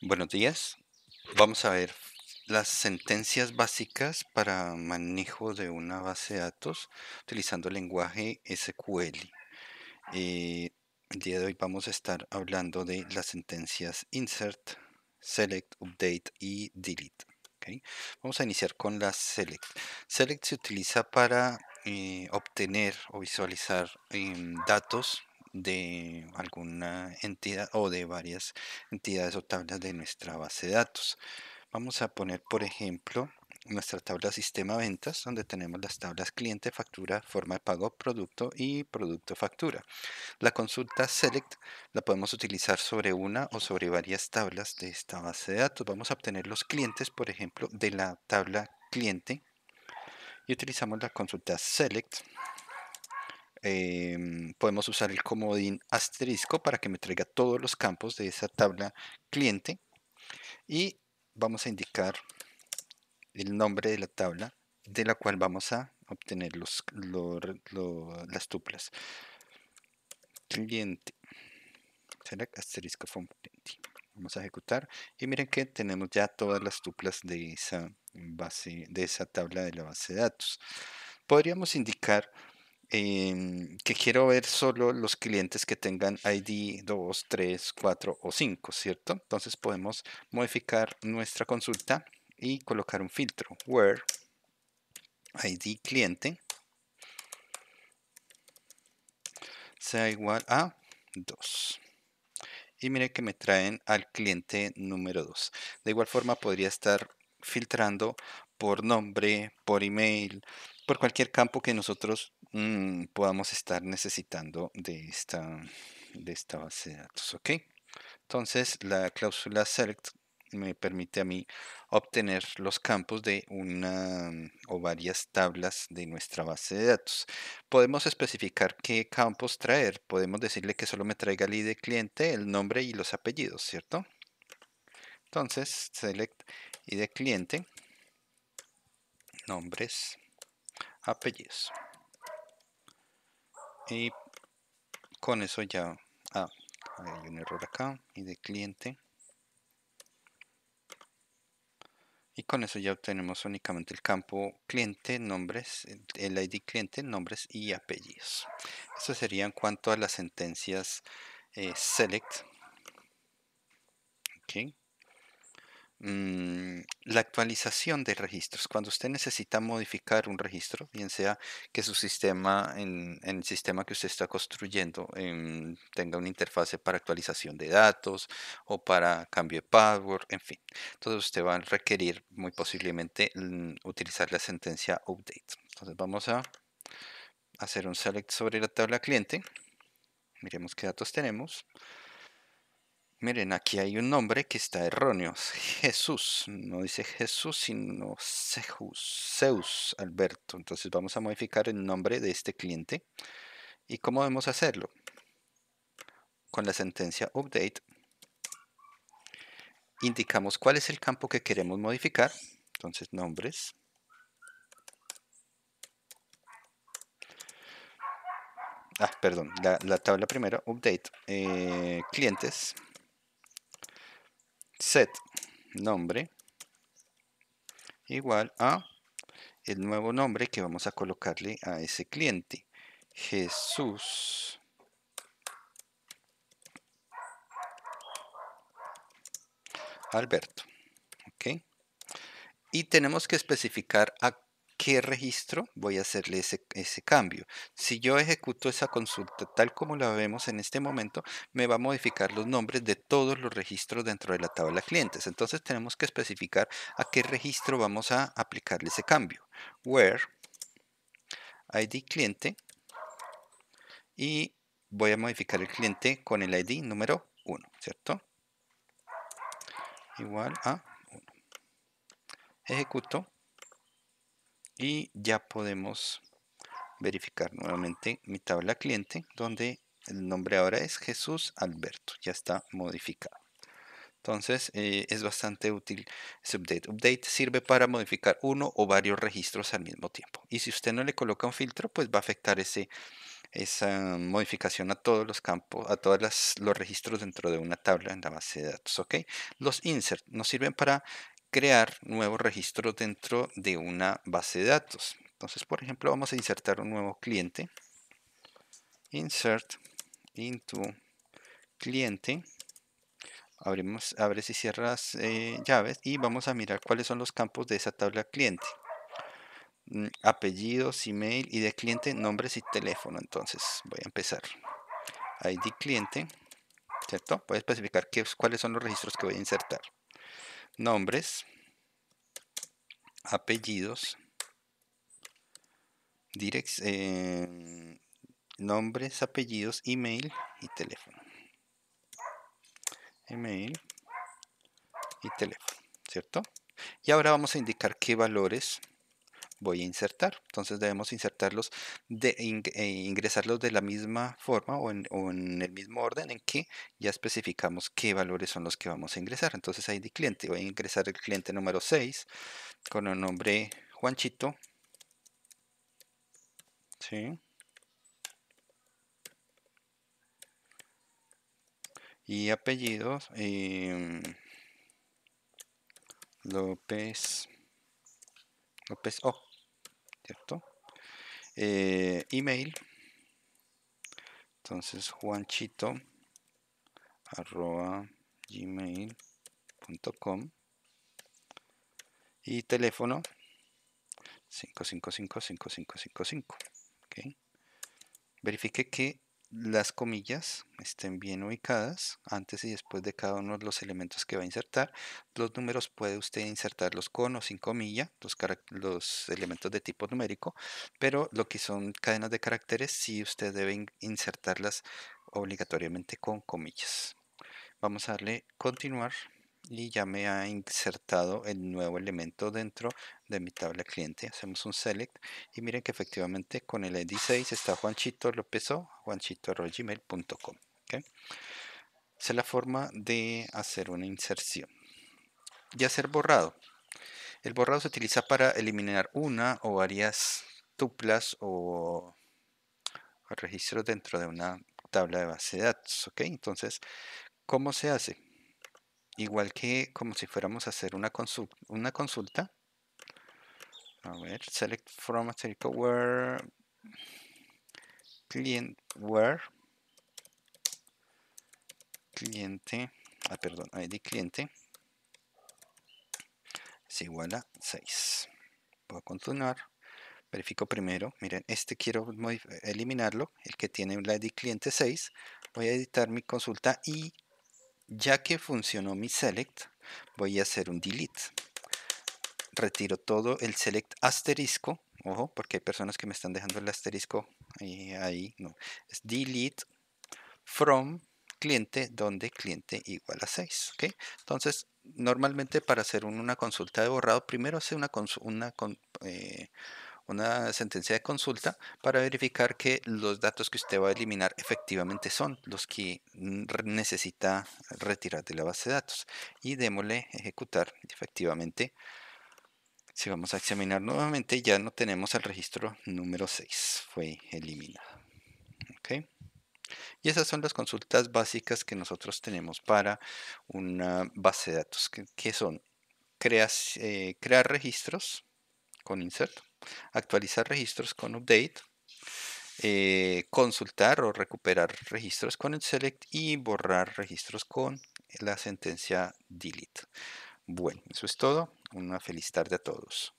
Buenos días. Vamos a ver las sentencias básicas para manejo de una base de datos utilizando el lenguaje SQL. El día de hoy vamos a estar hablando de las sentencias insert, select, update y delete. ¿Ok? Vamos a iniciar con la select. Select se utiliza para obtener o visualizar datos de alguna entidad o de varias entidades o tablas de nuestra base de datos. Vamos a poner, por ejemplo, nuestra tabla sistema ventas, donde tenemos las tablas cliente, factura, forma de pago, producto y producto factura. La consulta select la podemos utilizar sobre una o sobre varias tablas de esta base de datos. Vamos a obtener los clientes, por ejemplo, de la tabla cliente y utilizamos la consulta select. Podemos usar el comodín asterisco para que me traiga todos los campos de esa tabla cliente y vamos a indicar el nombre de la tabla de la cual vamos a obtener las tuplas. Cliente, select asterisco from cliente. Vamos a ejecutar y miren que tenemos ya todas las tuplas de esa base, de esa tabla de la base de datos. Podríamos indicar que quiero ver solo los clientes que tengan ID 2, 3, 4 o 5, ¿cierto? Entonces podemos modificar nuestra consulta y colocar un filtro, where ID cliente sea igual a 2. Y mire que me traen al cliente número 2. De igual forma podría estar filtrando por nombre, por email, por cualquier campo que nosotros podamos estar necesitando de esta base de datos. ¿Ok? Entonces la cláusula select me permite a mí obtener los campos de una o varias tablas de nuestra base de datos. Podemos especificar qué campos traer. Podemos decirle que solo me traiga el ID cliente, el nombre y los apellidos, ¿cierto? Entonces, select ID cliente, nombres, apellidos. Y con eso ya... hay un error acá. ID cliente. Y con eso ya obtenemos únicamente el campo cliente, nombres, el ID cliente, nombres y apellidos. Eso sería en cuanto a las sentencias select. Okay. La actualización de registros. Cuando usted necesita modificar un registro, bien sea que su sistema, en el sistema que usted está construyendo, tenga una interfase para actualización de datos o para cambio de password, en fin. Entonces usted va a requerir muy posiblemente utilizar la sentencia update. Entonces vamos a hacer un select sobre la tabla cliente. Miremos qué datos tenemos. Miren, aquí hay un nombre que está erróneo. Jesús. No dice Jesús, sino Zeus Alberto. Entonces vamos a modificar el nombre de este cliente. ¿Y cómo debemos hacerlo? Con la sentencia update indicamos cuál es el campo que queremos modificar. Entonces nombres. Perdón, la tabla primero, update. Clientes. Set nombre igual a el nuevo nombre que vamos a colocarle a ese cliente. Jesús Alberto. ¿Ok? Y tenemos que especificar a qué registro voy a hacerle ese cambio. Si yo ejecuto esa consulta tal como la vemos en este momento, me va a modificar los nombres de todos los registros dentro de la tabla clientes. Entonces tenemos que especificar a qué registro vamos a aplicarle ese cambio. Where ID cliente y voy a modificar el cliente con el ID número 1, ¿cierto? Igual a 1. Ejecuto y ya podemos verificar nuevamente mi tabla cliente donde el nombre ahora es Jesús Alberto, ya está modificado. Entonces es bastante útil ese update. Update sirve para modificar uno o varios registros al mismo tiempo. Y si usted no le coloca un filtro, pues va a afectar esa modificación a todos los campos, a todos los registros dentro de una tabla en la base de datos, ¿ok? Los insert nos sirven para crear nuevos registros dentro de una base de datos. Entonces, por ejemplo, vamos a insertar un nuevo cliente. Insert into cliente. Abres y cierras llaves y vamos a mirar cuáles son los campos de esa tabla cliente. Apellidos, email y de cliente, nombres y teléfono. Entonces voy a empezar. ID cliente, ¿cierto? Voy a especificar cuáles son los registros que voy a insertar. Nombres, apellidos, nombres, apellidos, email y teléfono. Email y teléfono, ¿cierto? Y ahora vamos a indicar qué valores voy a insertar. Entonces debemos insertarlos, ingresarlos de la misma forma o en el mismo orden en que ya especificamos qué valores son los que vamos a ingresar. Entonces ID cliente, voy a ingresar el cliente número 6 con el nombre Juanchito. ¿Sí? Y apellidos López O, ¿cierto? Email, entonces Juanchito @gmail.com y teléfono 5555555. ¿Okay? Verifique que las comillas estén bien ubicadas antes y después de cada uno de los elementos que va a insertar. Los números puede usted insertarlos con o sin comilla, los elementos de tipo numérico, pero lo que son cadenas de caracteres sí usted debe insertarlas obligatoriamente con comillas. Vamos a darle continuar y ya me ha insertado el nuevo elemento dentro de mi tabla cliente. Hacemos un select y miren que efectivamente con el ID 6 está Juanchito López O, juanchito@gmail.com. ¿Okay? Esa es la forma de hacer una inserción. Y hacer borrado. El borrado se utiliza para eliminar una o varias tuplas o registros dentro de una tabla de base de datos. ¿Ok? Entonces, ¿cómo se hace? Igual que como si fuéramos a hacer una consulta. A ver, select from a circle where cliente, perdón, ID cliente es igual a 6. Voy a continuar. Verifico primero. Miren, quiero eliminarlo, el que tiene el ID cliente 6. Voy a editar mi consulta y ya que funcionó mi select, voy a hacer un delete. Retiro todo el select asterisco. Ojo, porque hay personas que me están dejando el asterisco ahí. No, es delete from cliente donde cliente igual a 6. ¿Okay? Entonces, normalmente para hacer una consulta de borrado, primero hace una sentencia de consulta para verificar que los datos que usted va a eliminar efectivamente son los que necesita retirar de la base de datos. Y démosle ejecutar. Efectivamente, si vamos a examinar nuevamente, ya no tenemos el registro número 6. Fue eliminado. ¿Okay? Y esas son las consultas básicas que nosotros tenemos para una base de datos, que son crear registros con insert, actualizar registros con update, consultar o recuperar registros con el select y borrar registros con la sentencia delete. Bueno, eso es todo. Una feliz tarde a todos.